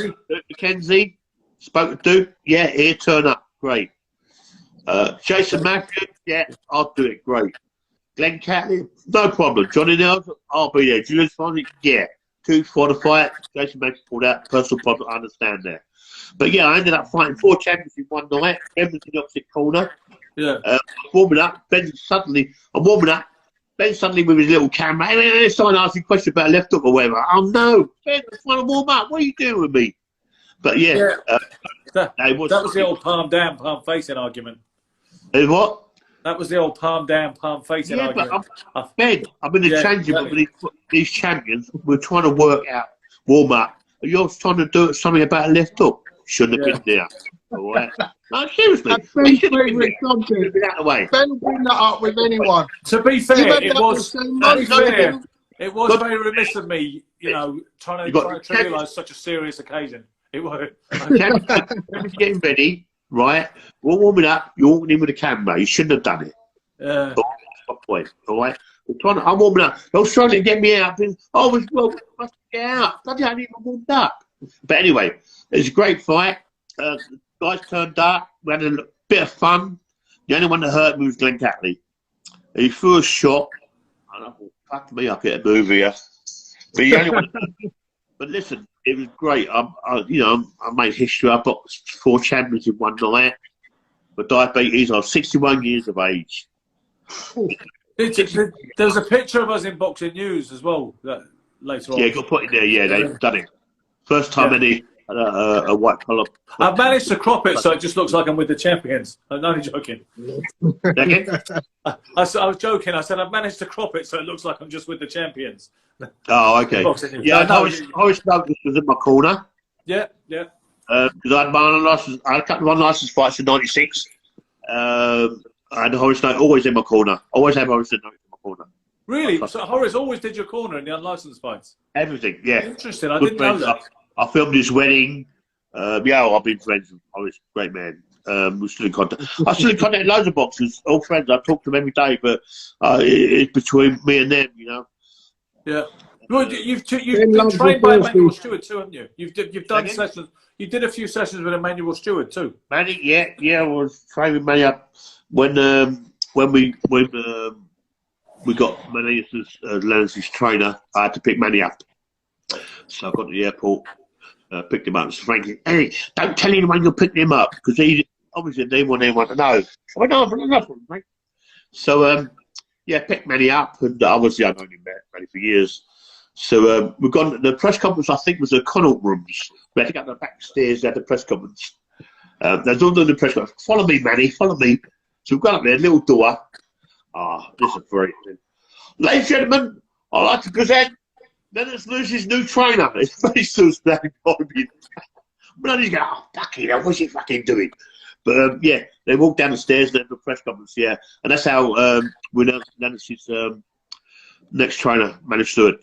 Mackenzie, spoke to Duke, yeah, here, turn up, great. Jason Matthews, yeah, I'll do it, great. Glenn Catley, no problem. Johnny Nelson, I'll be there. Julius Fonzie, yeah. 2 for the fight. Jason Matthews pulled out. Personal problem, I understand there. But yeah, I ended up fighting 4 champions in one night. Ben was in the opposite corner. Yeah. Warming up. I'm warming up. Ben suddenly with his little camera. Hey, someone asked you a question about left hook or whatever. Oh no, Ben, I just want to warm up. What are you doing with me? But yeah. That was the old palm down, palm facing argument. What? That was the old palm down, palm facing argument. But Ben, I'm in the changing room with these champions. We're trying to work out, warm up. You're trying to do something about a left hook. Shouldn't have been there. All right. No, seriously. Ben's favourite subject. Get out of the way. Ben will bring that up with anyone. To be fair, it was very remiss of me, trying to trivialise such a serious occasion. It was. Getting ready, right? We're warming up. You're walking in with a camera. You shouldn't have done it. Yeah. All right. I'm warming up. They're trying to get me out. Well, must get out. Bloody, I haven't even warmed up. But anyway, it was a great fight. Guys turned up. We had a bit of fun. The only one that hurt me was Glenn Catley. He threw a shot, and I thought, fuck me, I'll get a move here. But the only one. But listen, it was great. I made history. I boxed 4 champions in one night. For diabetes, I was 61 years of age. There's a picture of us in Boxing News as well later on. Yeah, got put in there. Yeah, they've done it. First time any a white collar. I've managed to crop it so it just looks like I'm with the champions. I'm only joking. I was joking. I said I've managed to crop it so it looks like I'm just with the champions. Oh, okay. Yeah, Horace Douglas was in my corner. Yeah. Because I had a couple of unlicensed fights in '96. And Horace Knight always in my corner. Always have Horace Knight in my corner. Really? So Horace always did your corner in the unlicensed fights? Everything, yeah. Interesting. I didn't know that. I filmed his wedding. I've been friends with Horace. Great man. We're still in contact. I still in contact with loads of boxers, all friends. I talk to them every day, but it's between me and them, Yeah. Well, you've been trained by Emmanuel Stewart too, haven't you? You've done sessions. You did a few sessions with Emmanuel Stewart too. Manny, yeah. I was training with Manny up when we got Manny as Lance's trainer. I had to pick Manny up, so I got to the airport, picked him up. So Frankie, hey, don't tell anyone you're picking him up because he obviously they want anyone to know. I went, no, for nothing, mate. So picked Manny up, and obviously I've known him Manny for years. So we've gone. The press conference I think was the Connaught rooms. We had to go to the back stairs. They had the press conference. There's all doing the press conference. Follow me, Manny. Follow me. So we've gone up there, little door. This is very good. Ladies and gentlemen, I'd like to present Dennis Lewis's new trainer. His face still standing by me. But he's going, fucking hell, what's he fucking doing? But they walked down the stairs, then the press conference, and that's how we announced Dennis's next trainer, Manny Stewart.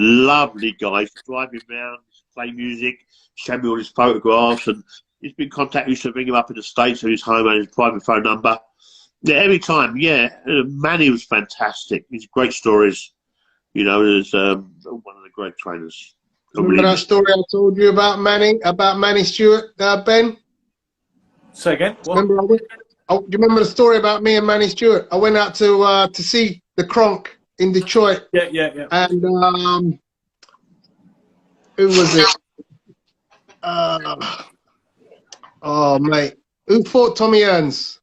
Lovely guys, driving around, play music, show me all his photographs, and he's been contacting us to bring him up in the States at his home and his private phone number. Yeah, every time, Manny was fantastic. He's great stories. He's one of the great trainers. Remember that story I told you about Manny Stewart, Ben? Say again? What? Do you remember the story about me and Manny Stewart? I went out to see the Kronk in Detroit. Yeah. And who was it? Oh, mate. Who fought Tommy Earns?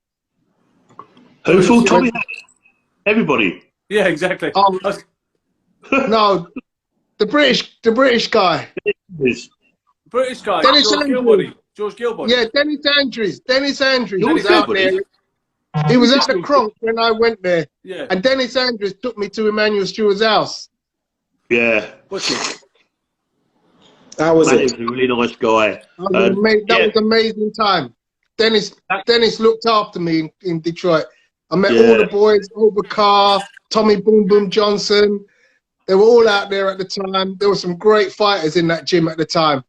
Who fought Tommy Earns? Everybody. Yeah, exactly. No, the British guy. British guy. George Gilbody. Yeah, Dennis Andrews. Dennis was out there. He was at the Kronk when I went there. Yeah. And Dennis Andrews took me to Emmanuel Stewart's house. Yeah. What's it? That was a really nice guy. That was an amazing time. Dennis looked after me in Detroit. I met all the boys, Overcar, Tommy Boom Boom Johnson. They were all out there at the time. There were some great fighters in that gym at the time.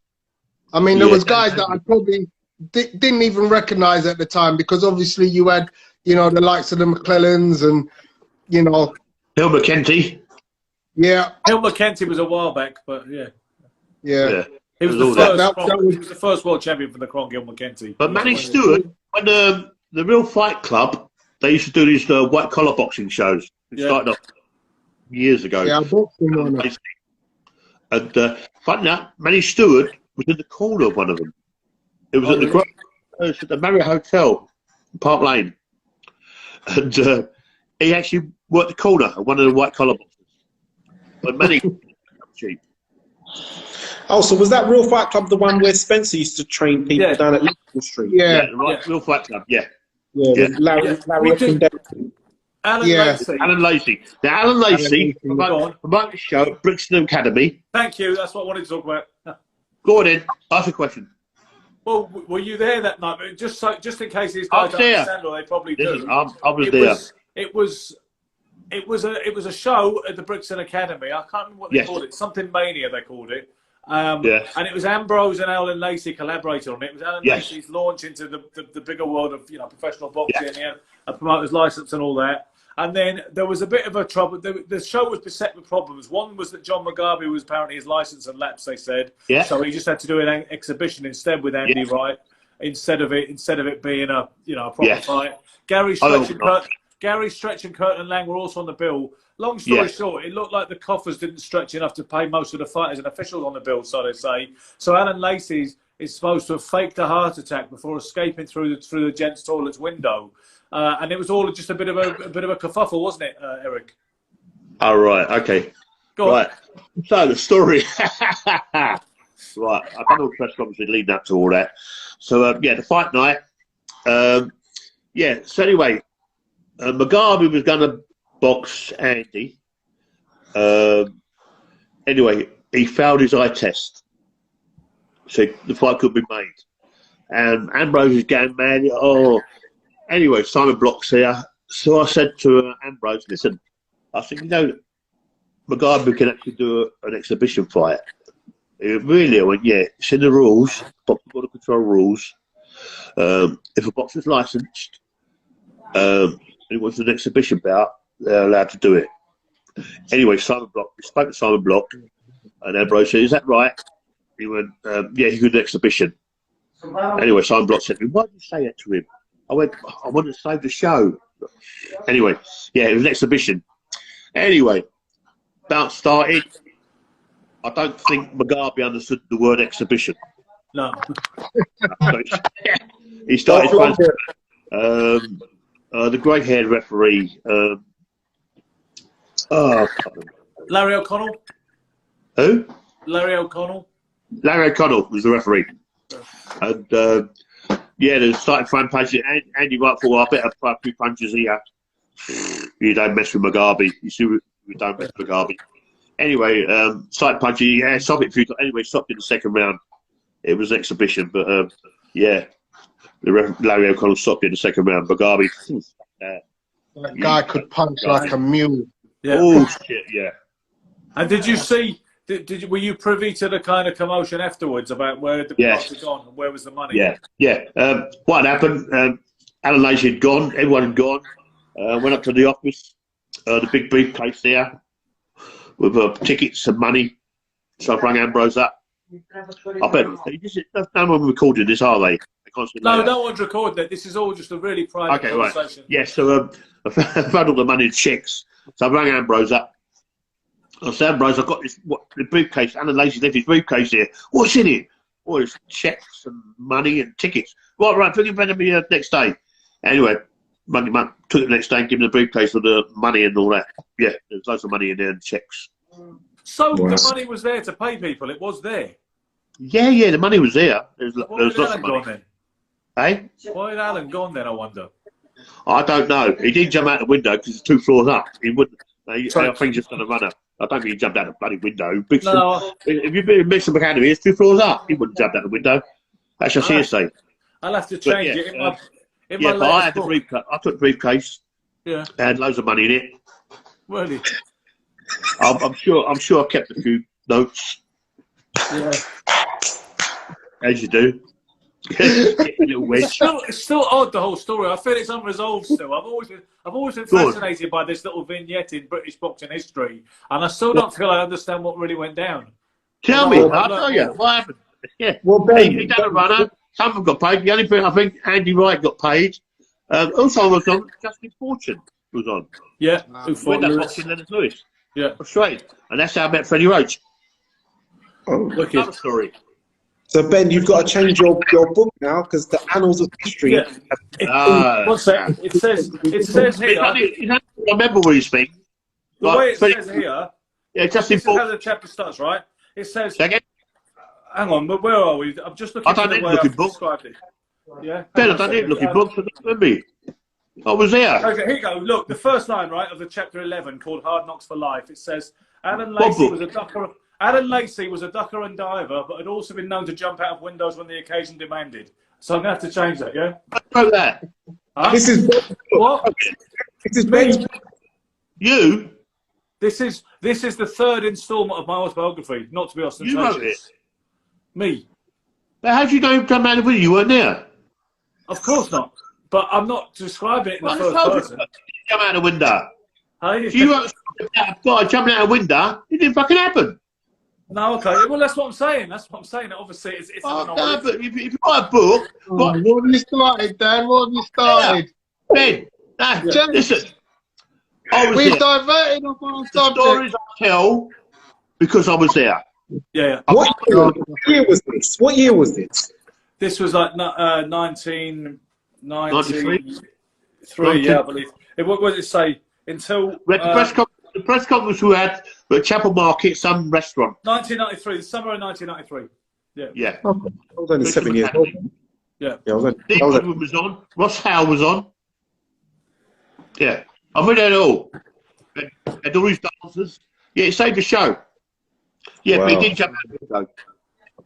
I mean, there was guys that I probably didn't even recognize at the time because obviously you had, the likes of the McClellans and, Hill McKenty. Yeah. Hill McKenty was a while back, but yeah. Yeah. He was the first world champion for the Crongill McKenty. But Manny Stewart, when the Real Fight Club, they used to do these white collar boxing shows. It started off years ago. Yeah, boxing. And funny enough, Manny Stewart was in the corner of one of them. It was at the Marriott Hotel, Park Lane. And he actually worked the corner of one of the white collar boxers. But Manny cheap. Oh, so was that Real Fight Club the one where Spencer used to train people down at Liverpool Street? Yeah, Real Fight Club, yeah. Larry Alan Lacey. Alan Lacey. Now, Alan Lacey promoted the show at Brixton Academy. Thank you. That's what I wanted to talk about. Go on in. Ask a question. Well, were you there that night? Just in case these guys don't understand, or they probably do. I was there. It was a show at the Brixton Academy. I can't remember what they called it. Something Mania they called it. And it was Ambrose and Alan Lacey collaborated on it. It was Alan Lacey's launch into the bigger world of professional boxing. He had a promoter's license and all that. And then there was a bit of a trouble. The show was beset with problems. One was that John Mugabe was apparently his license had lapsed, they said. Yeah. So he just had to do an exhibition instead with Andy Wright instead of it being a proper fight. Gary Stretch and Curtin Lang were also on the bill. Long story short, it looked like the coffers didn't stretch enough to pay most of the fighters and officials on the bill, so they say. So Alan Lacey is supposed to have faked a heart attack before escaping through the gents' toilet's window, and it was all just a bit of a kerfuffle, wasn't it, Eric? Oh right, okay. Go on. So the story. Right, I've done all the press conferences leading up to all that. So the fight night. So anyway, Mugabe was going to box Andy. Anyway, he failed his eye test, so the fight could be made. And Ambrose is going mad. Oh, anyway, Simon Block's here. So I said to Ambrose, listen, I said, Mugabe can actually do an exhibition fight. Really, I went, it's in the rules, boxing border control rules. If a boxer's licensed, and he wants an exhibition bout, they're allowed to do it. Anyway, we spoke to Simon Block, and Ambrose said, is that right? He went, he could do an exhibition. Anyway, Simon Block said to me, why did you say that to him? I went, I wanted to save the show. Anyway, it was an exhibition. Anyway, bout started. I don't think Mugabe understood the word exhibition. No. He started the grey-haired referee. Larry O'Connell. Who? Larry O'Connell. Larry O'Connell was the referee. And they started throwing punches. Andy Wright thought, I better throw a few punches here. You don't mess with Mugabe. You see, we don't mess with Mugabe. Anyway, started punching. Stop it. Anyway, stopped in the second round. It was an exhibition, but Larry O'Connell stopped in the second round. Mugabe. That guy could punch like a mule. Yeah. Oh shit! Yeah. And did you see? Were you privy to the kind of commotion afterwards about where the plots had gone and where was the money? Yeah. What happened? Alan Lacey had gone. Everyone had gone. Went up to the office. The big briefcase there with tickets and money. So I rang Ambrose up. I bet no one recording this, are they? No, no one's recording it. This is all just a really private conversation. Right. Yeah, so I found all the money in checks. So I rang Ambrose up. I said, Ambrose, I've got the briefcase. Alan Lacey left his briefcase here. What's in it? Oh, it's checks and money and tickets. Right, bring it back to me next day. Anyway, Monday took it the next day and gave him the briefcase with the money and all that. Yeah, there's loads of money in there and checks. So the money was there to pay people. It was there. Yeah, the money was there. There's lots of money. Then? Hey? Why had Alan gone then, I wonder? I don't know. He didn't jump out the window because it's 2 floors up. He wouldn't. I think he's just going to run up. I don't think he jumped out the bloody window. No. If you've been in Brixton Academy, it's 2 floors up. He wouldn't jump out the window. That's just hearsay. I'll have to change it. But I had the briefcase. I took the briefcase. Yeah. It had loads of money in it. Really? I'm sure I kept a few notes. Yeah. As you do. It's still odd, the whole story. I feel it's unresolved still. I've always been fascinated by this little vignette in British boxing history, and I still don't feel I understand what really went down. Tell me, I'll tell you what happened. Yeah. Well, Ben, He done a runner. Some of them got paid. The only thing I think Andy Wright got paid. Also, I was on Justin Fortune was on. Yeah. Who With fought that Lewis? boxing Leonard Lewis. Yeah. Australian. And that's how I met Freddie Roach. Wicked. Another story. so Ben, you've got to change your book now because the annals of history. Yeah. One sec. It says here. I remember what you speak. The way it says here. Yeah, Justin This is how Fortune. the chapter starts, right? It says. Second. Hang on, but where are we? I'm just looking I at don't the need way looking I've book. described it. Yeah. Ben, I don't need looking books. I don't remember. I was there. Okay, here you go. Look, the first line, right, of the chapter 11 called Hard Knocks for Life. It says Alan Lacey was a ducker. Alan Lacey was a ducker and diver, but had also been known to jump out of windows when the occasion demanded. So I'm going to have to change that. Yeah. I wrote that. Huh? This is What? This is Ben's. You. This is the third instalment of my autobiography. Not to be ostentatious. You wrote it. Me. But how do you know you come out of it? You weren't there. Of course not. But I'm not describing it in the Well, first person. Come out of the window. Hey, If you wrote guy jumping out a window, it didn't fucking happen. No, okay. Well, that's what I'm saying. That's what I'm saying. Obviously, it's Oh, not no, but if you write a book, What have you started, Dan? What have you started? Ben, listen. I was We've there. diverted off our The subject. stories I tell because I was there. Yeah. What year was this? What year was this? This was like 1993, yeah, I believe. What did it say? Until The press conference we had at Chapel Market, some restaurant. 1993, the summer of 1993. Yeah. Yeah. I was only 7 years old. Yeah. I was only, Dick I was Goodwin was on. Ross Howe was on. Yeah. I've read it all. And all his dancers. Yeah, it saved the show. Yeah, but he Wow. did jump out of the window.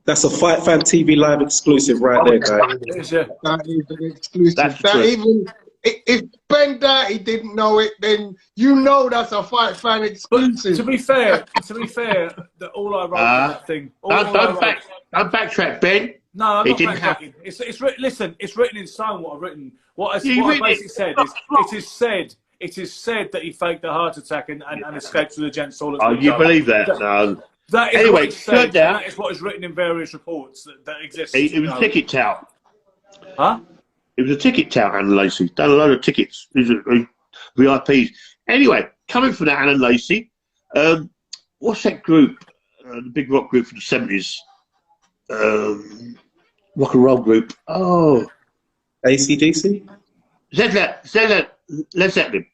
That's a Fight Fan TV live exclusive right there, guys. It is, yeah. That is an exclusive. That's That true. even if Ben Doughty didn't know it, then you know that's a Fight Fan exclusive. To be fair, that all I wrote in that thing. Don't backtrack, Ben. No, I'm It not didn't backtracking. It's written. Listen, it's written in stone. What I've written. What I written basically it. said is, it is said that he faked a heart attack and escaped through the gents toilet. Oh, you believe that? No. That is Anyway, what it said, turned out- that is what is written in various reports that exist. He was a ticket tout. Huh? It was a ticket tout, Alan Lacey. Done a load of tickets. These are VIPs. Anyway, coming from that, Alan Lacey, what's that group? The big rock group from the 70s. Rock and roll group. Oh. AC/DC? Led Zeppelin.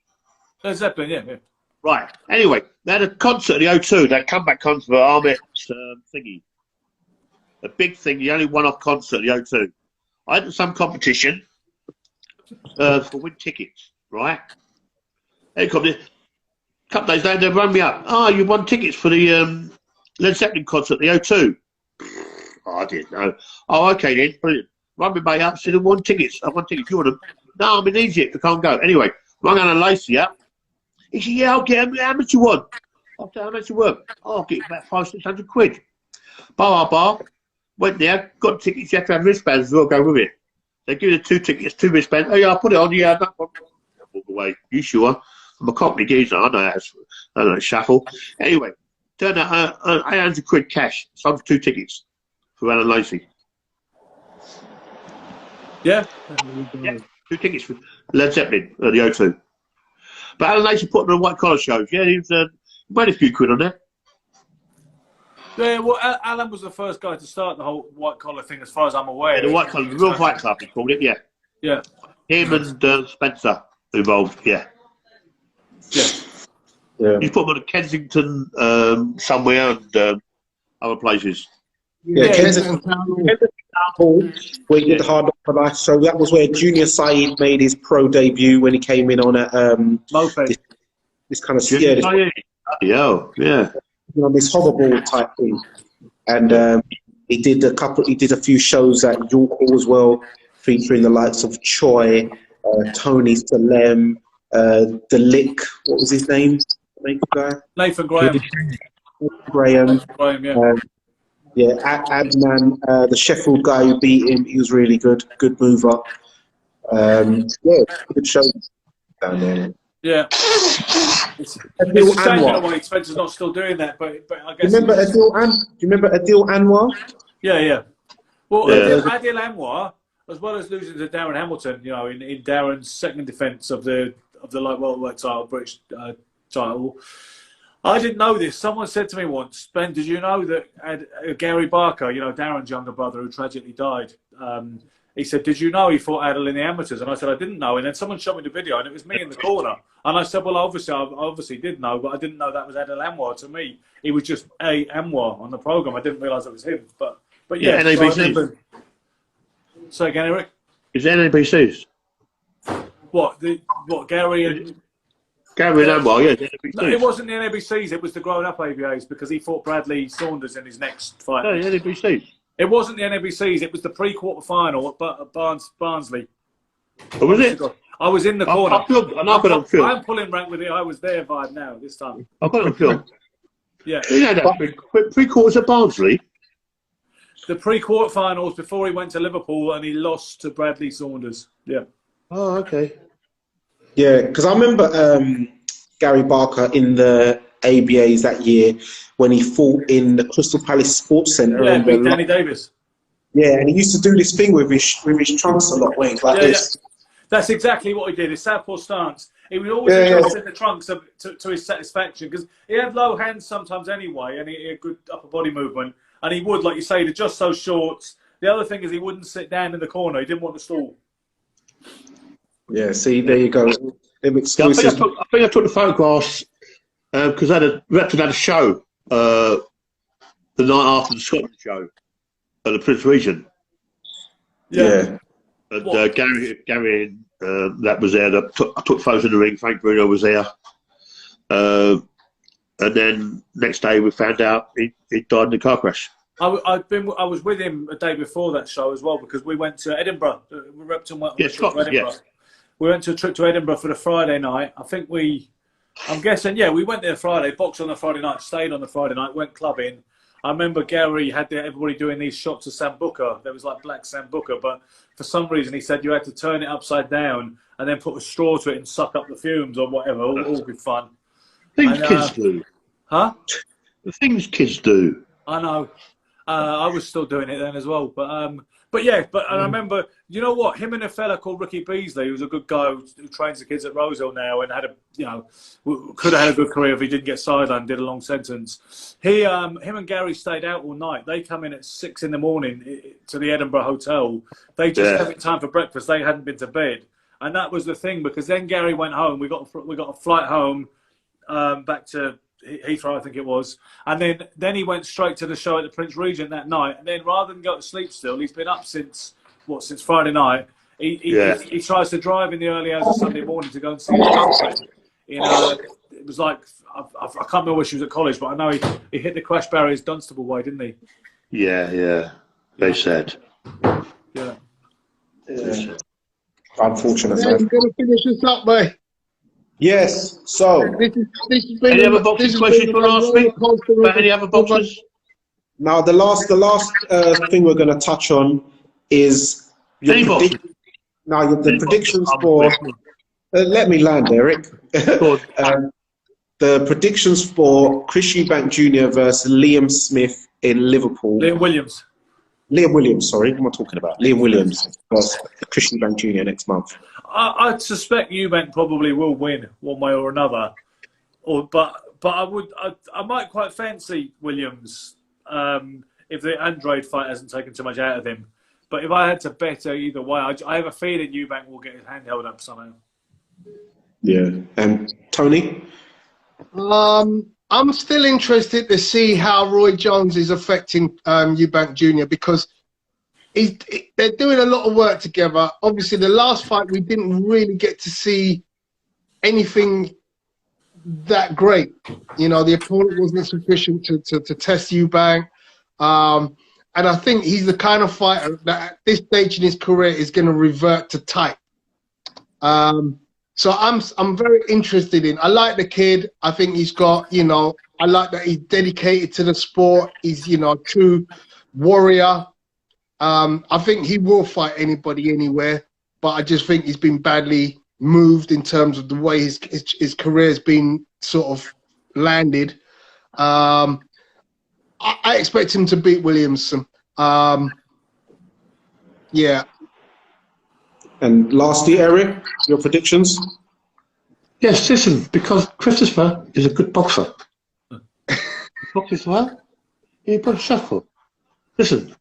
Led Zeppelin, yeah. Right. Anyway, they had a concert at the O2, that comeback concert for Ahmet thingy. A big thing, the only one-off concert at the O2. I had some competition for win tickets, right? A couple of days later, they rang me up. Oh, you won tickets for the Led Zeppelin concert at the O2. Oh, I didn't know. Oh, okay then. Brilliant. Rang me mate up, said, I won tickets. You want them? No, I'm in Egypt. I can't go. Anyway, rang Alan Lacey up. He said, yeah, I'll get how much you want? I said, how much you want? Oh, I'll get about 500-600 quid. Bar. Went there, got tickets. You have to have wristbands as well, go with it. They give you 2 tickets, 2 wristbands. Oh, yeah, I'll put it on. Yeah, no problem. Walk away. You sure? I'm a Cockney geezer. I know how to shuffle. Anyway, turned out 800 quid cash. Sold 2 tickets for Alan Lacey. Yeah. 2 tickets for Led Zeppelin at the O2. But Alan Lacey put on the white collar shows. Yeah, he was made a few quid on that. Yeah, well, Alan was the first guy to start the whole white collar thing, as far as I'm aware. Yeah, the white collar, the real fight club, he called it. Yeah. Yeah. Him and Spencer involved. Yeah. Yeah. You put them on Kensington somewhere and other places. Yeah, Kensington Hall, where he did the Hard Knock for Life. So that was where Junior Saeed made his pro debut when he came in on a Moped. this kind of Yeah. on this hoverboard type thing, and he did a few shows at York Hall as well, featuring the likes of Choi, Tony Salem, the Lick, what was his name? Nathan Graham. Graham, Yeah. Adnan, the Sheffield guy who beat him, he was really good mover. Good show down there. Yeah. It's a shame in a way Spencer's not still doing that, but I guess. Do you remember Adil Anwar? Yeah, yeah. Well, Yeah. Adil Anwar, as well as losing to Darren Hamilton, you know, in Darren's second defence of the light welterweight title, British title. I didn't know this. Someone said to me once, Ben, did you know that Gary Barker, you know, Darren's younger brother who tragically died, he said, did you know he fought Adil in the amateurs? And I said, I didn't know. And then someone showed me the video, and it was me in the corner. And I said, well, obviously, I obviously did know, but I didn't know that was Adil Anwar. To me, he was just a Anwar on the programme. I didn't realise it was him. But yeah, yeah, so I NABC. remember. Say again, Eric? It's NABC's. What Gary and... Gary and Anwar, yeah, NABC's. No, it wasn't the NABCs, it was the grown-up ABAs, because he fought Bradley Saunders in his next fight. No, the NABC's. It wasn't the NABCs, it was the pre-quarter final at Barnsley. Oh, was it? I was in the corner. I'm pulling rank with it. I was there vibe now, this time. I've got it on film. Yeah. You know that pre-quarters at Barnsley? The pre-quarter finals before he went to Liverpool and he lost to Bradley Saunders. Yeah. Oh, okay. Yeah, because I remember Gary Barker in the ABAs that year when he fought in the Crystal Palace Sports Centre. Yeah, beat Danny Davis. Yeah, and he used to do this thing with his trunks a lot, where he's like this. Yeah. That's exactly what he did, his southpaw stance. He would always adjust in the trunks to his satisfaction, because he had low hands sometimes anyway, and he had good upper body movement. And he would, like you say, adjust those shorts. The other thing is he wouldn't sit down in the corner. He didn't want to stall. Yeah, see, there you go. I think I took the photographs because Repton had a show the night after the Scotland show at the Prince Regent. Yeah. And Gary that was there. I took photos in the ring. Frank Bruno was there. And then next day we found out he died in a car crash. I was with him a day before that show as well, because we went to Edinburgh. Repton went on a trip to Edinburgh. Yes. We went to a trip to Edinburgh for the Friday night. I'm guessing, we went there Friday, boxed on the Friday night, stayed on the Friday night, went clubbing. I remember Gary had everybody doing these shots of Sambuca. There was like black Sambuca, but for some reason he said you had to turn it upside down and then put a straw to it and suck up the fumes or whatever. All good fun. Things kids do. Huh? The things kids do. I know. I was still doing it then as well, but I remember, you know what? Him and a fella called Ricky Beasley, who's a good guy who trains the kids at Rosehill now and could have had a good career if he didn't get sidelined, did a long sentence. Him and Gary stayed out all night. They come in at 6 in the morning to the Edinburgh hotel. They just had time for breakfast. They hadn't been to bed, and that was the thing, because then Gary went home. We got a flight home back to Heathrow, I think it was, and then he went straight to the show at the Prince Regent that night. And then rather than go to sleep still, he's been up since Friday night. He tries to drive in the early hours of Sunday morning to go and see his girlfriend. It was like I can't remember where she was at college, but I know he hit the crash barriers Dunstable way, didn't he? Yeah. They said. Yeah. Unfortunate. Yeah, you're gonna finish this up, mate. Yes. So, any other boxing questions you want to ask me about any other boxers? Now, the last thing we're going to touch on is the predictions for. Let me land, Eric. The predictions for Chris Eubank Jr. versus Liam Smith in Liverpool. Liam Williams, sorry. What am I talking about? Liam Williams versus Chris Eubank Jr. next month. I suspect Eubank probably will win one way or another, but I might quite fancy Williams if the Andrade fight hasn't taken too much out of him. But if I had to bet either way, I have a feeling Eubank will get his hand held up somehow. Yeah, and Tony. I'm still interested to see how Roy Jones is affecting Eubank Jr. because they're doing a lot of work together. Obviously, the last fight we didn't really get to see anything that great. You know, the opponent wasn't sufficient to test Eubank. And I think he's the kind of fighter that at this stage in his career is going to revert to type. So I'm very interested in. I like the kid. I think he's got, you know, I like that he's dedicated to the sport. He's, you know, a true warrior. I think he will fight anybody anywhere, but I just think he's been badly moved in terms of the way his career has been sort of landed. I expect him to beat Williamson. Yeah. And lastly, Eric, your predictions? Yes, listen, because Christopher is a good boxer. Boxes well, he got shuffle. Listen,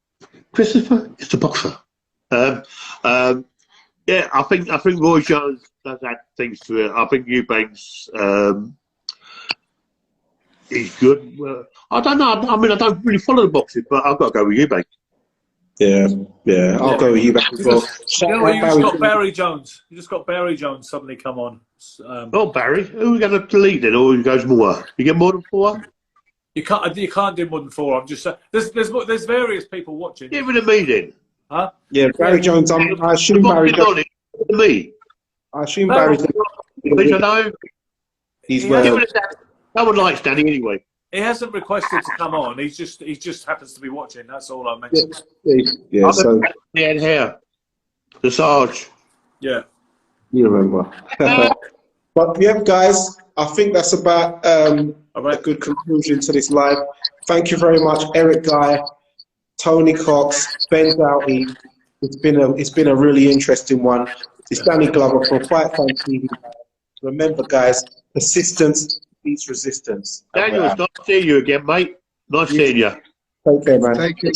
Christopher is the boxer. Yeah, I think Roy Jones does add things to it. I think Eubanks is good. I don't know. I mean, I don't really follow the boxing, but I've got to go with Eubanks. Yeah, I'll go with Eubanks as well. You know what? You just got Barry Jones. You just got Barry Jones suddenly come on. Oh, Barry, who are we going to lead then, or goes more? You get more than 4? You can't do more than 4. I'm just saying. There's various people watching. Give it a meeting. Huh? Yeah, Barry Jones. I assume Barry Jones. Me. I assume Barry. Which I know. He's well. No one likes Danny anyway. He hasn't requested to come on. He just happens to be watching. That's all I mentioned. Yeah. So he had hair. The Sarge. Yeah. You remember. But yeah, guys, I think that's about a good conclusion to this live. Thank you very much, Eric Guy, Tony Cox, Ben Doughty. It's been a really interesting one. It's Danny Glover from Fight Fan TV. Remember, guys, persistence beats resistance. Daniel, it's nice to see you again, mate. Nice seeing you. Take care, man. Take care.